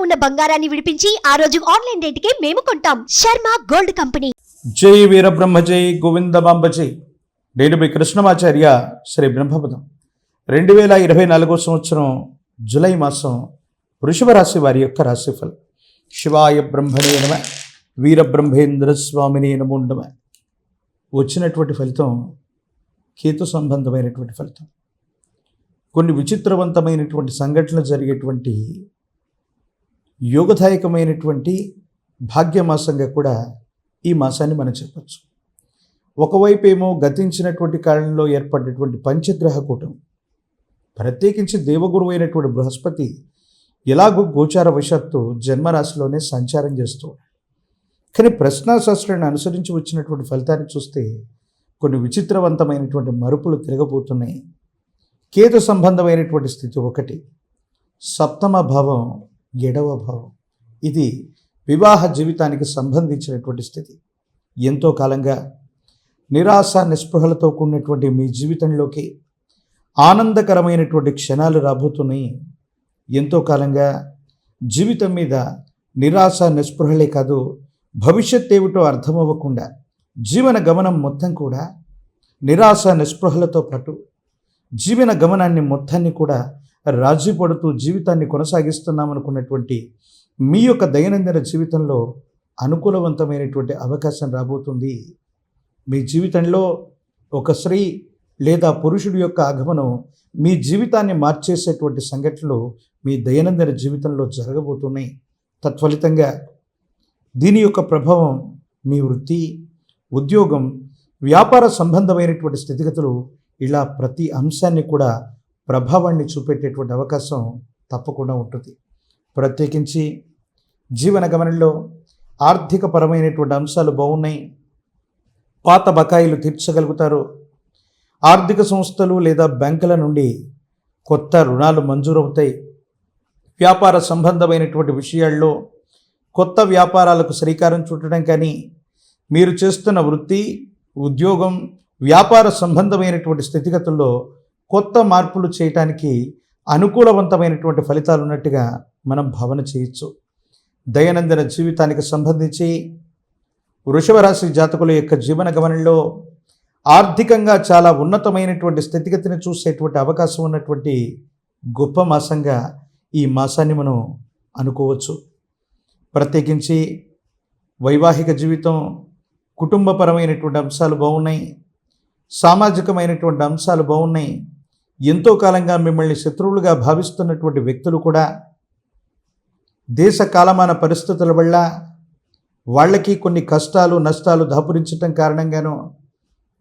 ఉన్న బంగారాన్ని విడిపించి ఆ రోజు ఆన్లైన్ రేటుకే మేము కొంటాం. Sharma gold company. జై వీరబ్రహ్మ జై గోవిందమాంబ జై. నేను మీ కృష్ణమాచార్య శ్రీ బ్రహ్మపదం. 2024 సంవత్సరం జూలై మాసం వృషభ రాశి వారి యొక్క రాశిఫలం. శివాయ బ్రహ్మణే నమ, వీరబ్రహ్మేంద్ర స్వామినే నమో నమ. వచ్చినటువంటి ఫలితం కేతు సంబంధమైనటువంటి ఫలితం. కొన్ని విచిత్రవంతమైనటువంటి సంఘటనలు జరిగేటువంటి యోగదాయకమైనటువంటి భాగ్యమాసంగా కూడా ఈ మాసాన్ని మనం చెప్పచ్చు. ఒకవైపు ఏమో గతించినటువంటి కాలంలో ఏర్పడినటువంటి పంచగ్రహ కూటమి, ప్రత్యేకించి దేవగురువు అయినటువంటి బృహస్పతి ఎలాగో గోచార వశాత్తు జన్మరాశిలోనే సంచారం చేస్తూ, కానీ ప్రశ్నాశాస్త్రాన్ని అనుసరించి వచ్చినటువంటి ఫలితాన్ని చూస్తే కొన్ని విచిత్రవంతమైనటువంటి మరుపులు తిరగబోతున్నాయి. కేతు సంబంధమైనటువంటి స్థితి ఒకటి, సప్తమ భావం, 7వ భావం. ఇది వివాహ జీవితానికి సంబంధించినటువంటి స్థితి. ఎంతో కాలంగా నిరాశ నిస్పృహలతో కూడినటువంటి మీ జీవితంలోకి ఆనందకరమైనటువంటి క్షణాలు రాబోతున్నాయి. ఎంతో కాలంగా జీవితం మీద నిరాశ నిస్పృహలే కాదు, భవిష్యత్ ఏమిటో అర్థమవ్వకుండా జీవన గమనం మొత్తం కూడా నిరాశ నిస్పృహలతో పాటు జీవన గమనాన్ని మొత్తాన్ని కూడా రాజీ పడుతూ జీవితాన్ని కొనసాగిస్తున్నామనుకున్నటువంటి మీ యొక్క దైనందిన జీవితంలో అనుకూలవంతమైనటువంటి అవకాశం రాబోతుంది. మీ జీవితంలో ఒక స్త్రీ లేదా పురుషుడి యొక్క ఆగమనం మీ జీవితాన్ని మార్చేసేటువంటి సంఘటనలు మీ దైనందిన జీవితంలో జరగబోతున్నాయి. తత్ఫలితంగా దీని యొక్క ప్రభావం మీ వృత్తి, ఉద్యోగం, వ్యాపార సంబంధమైనటువంటి స్థితిగతులు, ఇలా ప్రతి అంశాన్ని కూడా ప్రభావాన్ని చూపెట్టేటువంటి అవకాశం తప్పకుండా ఉంటుంది. ప్రత్యేకించి జీవన గమనంలో ఆర్థిక పరమైనటువంటి అంశాలు బాగున్నాయి. పాత బకాయిలు తీర్చగలుగుతారు. ఆర్థిక సంస్థలు లేదా బ్యాంకుల నుండి కొత్త రుణాలు మంజూరవుతాయి. వ్యాపార సంబంధమైనటువంటి విషయాల్లో కొత్త వ్యాపారాలకు శ్రీకారం చుట్టడం కానీ, మీరు చేస్తున్న వృత్తి, ఉద్యోగం, వ్యాపార సంబంధమైనటువంటి స్థితిగతుల్లో కొత్త మార్పులు చేయటానికి అనుకూలవంతమైనటువంటి ఫలితాలు ఉన్నట్టుగా మనం భావన చేయొచ్చు. దైనందిన జీవితానికి సంబంధించి వృషభ రాశి జాతకుల యొక్క జీవన గమనంలో ఆర్థికంగా చాలా ఉన్నతమైనటువంటి స్థితిగతిని చూసేటువంటి అవకాశం ఉన్నటువంటి గొప్ప మాసంగా ఈ మాసాన్ని మనం అనుకోవచ్చు. ప్రత్యేకించి వైవాహిక జీవితం, కుటుంబపరమైనటువంటి అంశాలు బాగున్నాయి. సామాజికమైనటువంటి అంశాలు బాగున్నాయి. ఎంతో కాలంగా మిమ్మల్ని శత్రువులుగా భావిస్తున్నటువంటి వ్యక్తులు కూడా దేశ కాలమాన పరిస్థితుల వల్ల వాళ్ళకి కొన్ని కష్టాలు నష్టాలు దాపురించటం కారణంగానో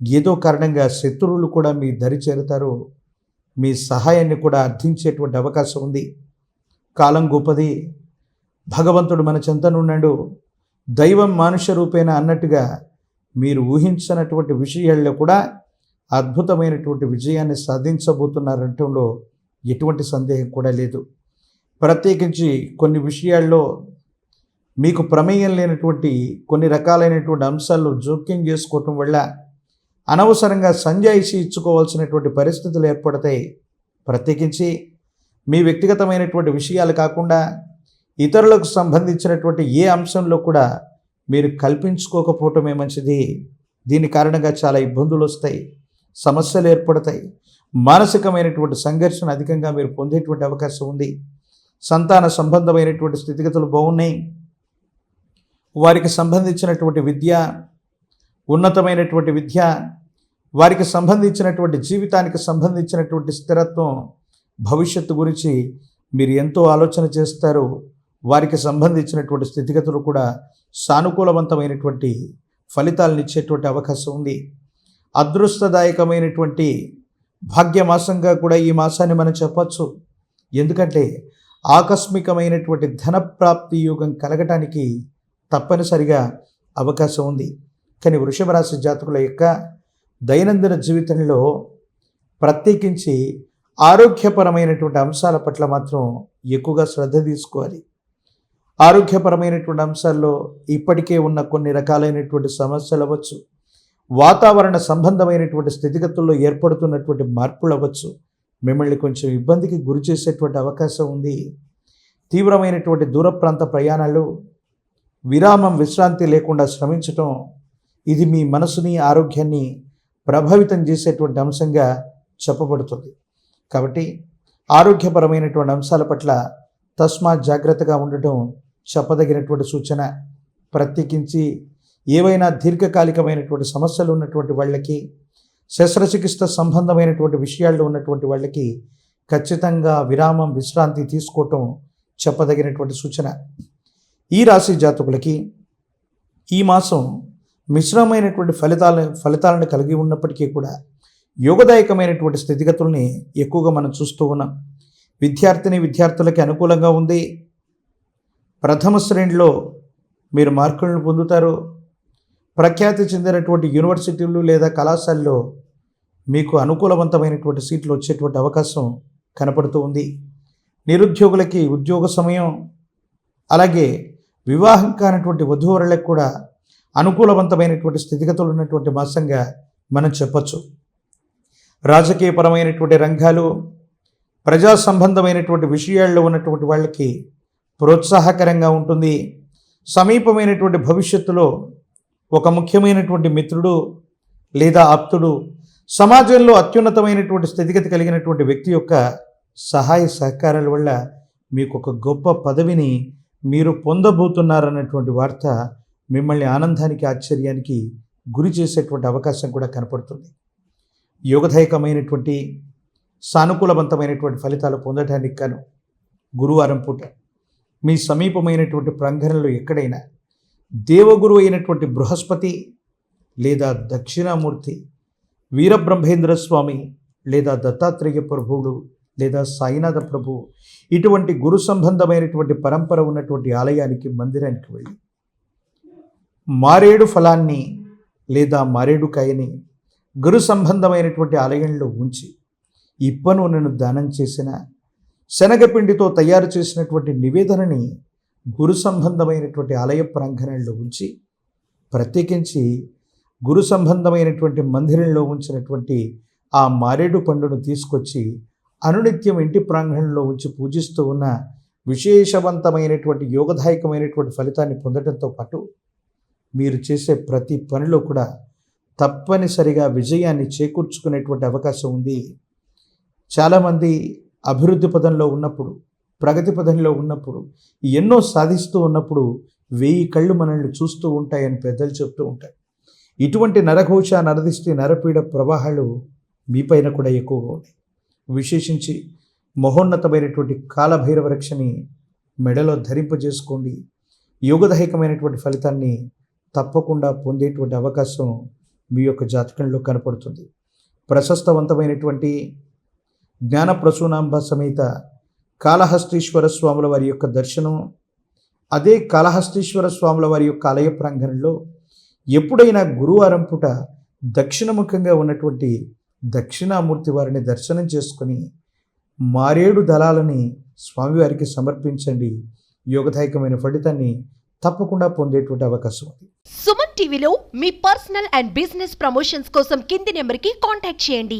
ఏదో కారణంగా శత్రువులు కూడా మీ దరి చేరుతారు. మీ సహాయాన్ని కూడా అర్థించేటువంటి అవకాశం ఉంది. కాలం గొప్పది, భగవంతుడు మన చెంతనున్నాడు, దైవం మానుష రూపేణ అన్నట్టుగా మీరు ఊహించినటువంటి విషయాల్లో కూడా అద్భుతమైనటువంటి విజయాన్ని సాధించబోతున్నారంటంలో ఎటువంటి సందేహం కూడా లేదు. ప్రత్యేకించి కొన్ని విషయాల్లో మీకు ప్రమేయం లేనటువంటి కొన్ని రకాలైనటువంటి అంశాల్లో జోక్యం చేసుకోవటం వల్ల అనవసరంగా సంజాయిషి ఇచ్చుకోవాల్సినటువంటి పరిస్థితులు ఏర్పడతాయి. ప్రత్యేకించి మీ వ్యక్తిగతమైనటువంటి విషయాలు కాకుండా ఇతరులకు సంబంధించినటువంటి ఏ అంశంలో కూడా మీరు కల్పించుకోకపోవటమే మంచిది. దీని కారణంగా చాలా ఇబ్బందులు వస్తాయి, సమస్యలు ఏర్పడతాయి, మానసికమైనటువంటి సంఘర్షణ అధికంగా మీరు పొందేటువంటి అవకాశం ఉంది. సంతాన సంబంధమైనటువంటి స్థితిగతులు బాగున్నాయి. వారికి సంబంధించినటువంటి విద్య, ఉన్నతమైనటువంటి విద్య, వారికి సంబంధించినటువంటి జీవితానికి సంబంధించినటువంటి స్థిరత్వం, భవిష్యత్తు గురించి మీరు ఎంతో ఆలోచన చేస్తారు. వారికి సంబంధించినటువంటి స్థితిగతులు కూడా సానుకూలవంతమైనటువంటి ఫలితాలను ఇచ్చేటువంటి అవకాశం ఉంది. అదృష్టదాయకమైనటువంటి భాగ్యమాసంగా కూడా ఈ మాసాన్ని మనం చెప్పచ్చు. ఎందుకంటే ఆకస్మికమైనటువంటి ధనప్రాప్తి యోగం కలగటానికి తప్పనిసరిగా అవకాశం ఉంది. కానీ వృషభ రాశి జాతకుల యొక్క దైనందిన జీవితంలో ప్రత్యేకించి ఆరోగ్యపరమైనటువంటి అంశాల పట్ల మాత్రం ఎక్కువగా శ్రద్ధ తీసుకోవాలి. ఆరోగ్యపరమైనటువంటి అంశాల్లో ఇప్పటికే ఉన్న కొన్ని రకాలైనటువంటి సమస్యలు అవ్వచ్చు, వాతావరణ సంబంధమైనటువంటి స్థితిగతుల్లో ఏర్పడుతున్నటువంటి మార్పులు అవ్వచ్చు, మిమ్మల్ని కొంచెం ఇబ్బందికి గురి చేసేటువంటి అవకాశం ఉంది. తీవ్రమైనటువంటి దూర ప్రాంత ప్రయాణాలు, విరామం విశ్రాంతి లేకుండా శ్రమించటం, ఇది మీ మనసుని ఆరోగ్యాన్ని ప్రభావితం చేసేటువంటి అంశంగా చెప్పబడుతుంది. కాబట్టి ఆరోగ్యపరమైనటువంటి అంశాల పట్ల తస్మాత్ జాగ్రత్తగా ఉండటం చెప్పదగినటువంటి సూచన. ప్రత్యేకించి ఏవైనా దీర్ఘకాలికమైనటువంటి సమస్యలు ఉన్నటువంటి వాళ్ళకి, శస్త్రచికిత్స సంబంధమైనటువంటి విషయాల్లో ఉన్నటువంటి వాళ్ళకి ఖచ్చితంగా విరామం విశ్రాంతి తీసుకోవటం చెప్పదగినటువంటి సూచన. ఈ రాశి జాతకులకి ఈ మాసం మిశ్రమైనటువంటి ఫలితాలను కలిగి ఉన్నప్పటికీ కూడా యోగదాయకమైనటువంటి స్థితిగతుల్ని ఎక్కువగా మనం చూస్తూ ఉన్నాం. విద్యార్థులకి అనుకూలంగా ఉంది. ప్రథమ శ్రేణిలో మీరు మార్కులను పొందుతారు. ప్రఖ్యాతి చెందినటువంటి యూనివర్సిటీలు లేదా కళాశాలలో మీకు అనుకూలవంతమైనటువంటి సీట్లు వచ్చేటువంటి అవకాశం కనపడుతూ ఉంది. నిరుద్యోగులకి ఉద్యోగ సమయం, అలాగే వివాహం కానటువంటి వధూవరులకు కూడా అనుకూలవంతమైనటువంటి స్థితిగతులు ఉన్నటువంటి మాసంగా మనం చెప్పచ్చు. రాజకీయపరమైనటువంటి రంగాలు, ప్రజా సంబంధమైనటువంటి విషయాల్లో ఉన్నటువంటి వాళ్ళకి ప్రోత్సాహకరంగా ఉంటుంది. సమీపమైనటువంటి భవిష్యత్తులో ఒక ముఖ్యమైనటువంటి మిత్రుడు లేదా ఆప్తుడు, సమాజంలో అత్యున్నతమైనటువంటి స్థితిగతి కలిగినటువంటి వ్యక్తి యొక్క సహాయ సహకారాల వల్ల మీకు ఒక గొప్ప పదవిని మీరు పొందబోతున్నారన్నటువంటి వార్త మిమ్మల్ని ఆనందానికి, ఆశ్చర్యానికి గురి చేసేటువంటి అవకాశం కూడా కనపడుతుంది. యోగదాయకమైనటువంటి సానుకూలవంతమైనటువంటి ఫలితాలు పొందడానికి గాను గురువారం పూట మీ సమీపమైనటువంటి ప్రాంగణంలో ఎక్కడైనా దేవగురు అయినటువంటి బృహస్పతి లేదా దక్షిణామూర్తి, వీరబ్రహ్మేంద్ర స్వామి లేదా దత్తాత్రేయ ప్రభువుడు లేదా సాయినాథ ప్రభువు, ఇటువంటి గురు సంబంధమైనటువంటి పరంపర ఉన్నటువంటి ఆలయానికి, మందిరానికి వెళ్ళి మారేడు ఫలాన్ని లేదా మారేడు కాయని గురు సంబంధమైనటువంటి ఆలయంలో ఉంచి ఇప్ప నూనెను దానం చేసిన, శనగపిండితో తయారు చేసినటువంటి నివేదనని గురు సంబంధమైనటువంటి ఆలయ ప్రాంగణంలో ఉంచి, ప్రత్యేకించి గురు సంబంధమైనటువంటి మందిరంలో ఉంచినటువంటి ఆ మారేడు పండును తీసుకొచ్చి అనునిత్యం ఇంటి ప్రాంగణంలో ఉంచి పూజిస్తూ ఉన్న విశేషవంతమైనటువంటి యోగదాయకమైనటువంటి ఫలితాన్ని పొందడంతో పాటు మీరు చేసే ప్రతి పనిలో కూడా తప్పనిసరిగా విజయాన్ని చేకూర్చుకునేటువంటి అవకాశం ఉంది. చాలామంది అభివృద్ధి పదంలో ఉన్నప్పుడు, ప్రగతి పదంలో ఉన్నప్పుడు, ఎన్నో సాధిస్తూ ఉన్నప్పుడు 1000 కళ్ళు మనల్ని చూస్తూ ఉంటాయని పెద్దలు చెప్తూ ఉంటారు. ఇటువంటి నరఘోష, నరదిష్టి, నరపీడ ప్రవాహాలు మీపైన కూడా ఎక్కువగా ఉన్నాయి. విశేషించి మహోన్నతమైనటువంటి కాలభైరవ రక్షని మెడలో ధరింపజేసుకోండి. యోగదాయకమైనటువంటి ఫలితాన్ని తప్పకుండా పొందేటువంటి అవకాశం మీ యొక్క జాతకంలో కనపడుతుంది. ప్రశస్తవంతమైనటువంటి జ్ఞానప్రసూనాంబ సమేత కాళహస్తీశ్వర స్వాముల వారి యొక్క దర్శనం, అదే కాళహస్తీశ్వర స్వాముల వారి యొక్క ఆలయ ప్రాంగణంలో ఎప్పుడైనా గురువారం పూట దక్షిణముఖంగా ఉన్నటువంటి దక్షిణామూర్తి వారిని దర్శనం చేసుకొని మారేడు దళాలని స్వామివారికి సమర్పించండి. యోగదాయకమైన ఫలితాన్ని తప్పకుండా పొందేటువంటి అవకాశం ఉంది. సుమన్ టీవీలో మీ పర్సనల్ అండ్ బిజినెస్ ప్రమోషన్స్ కోసం కింది నెంబర్కి కాంటాక్ట్ చేయండి.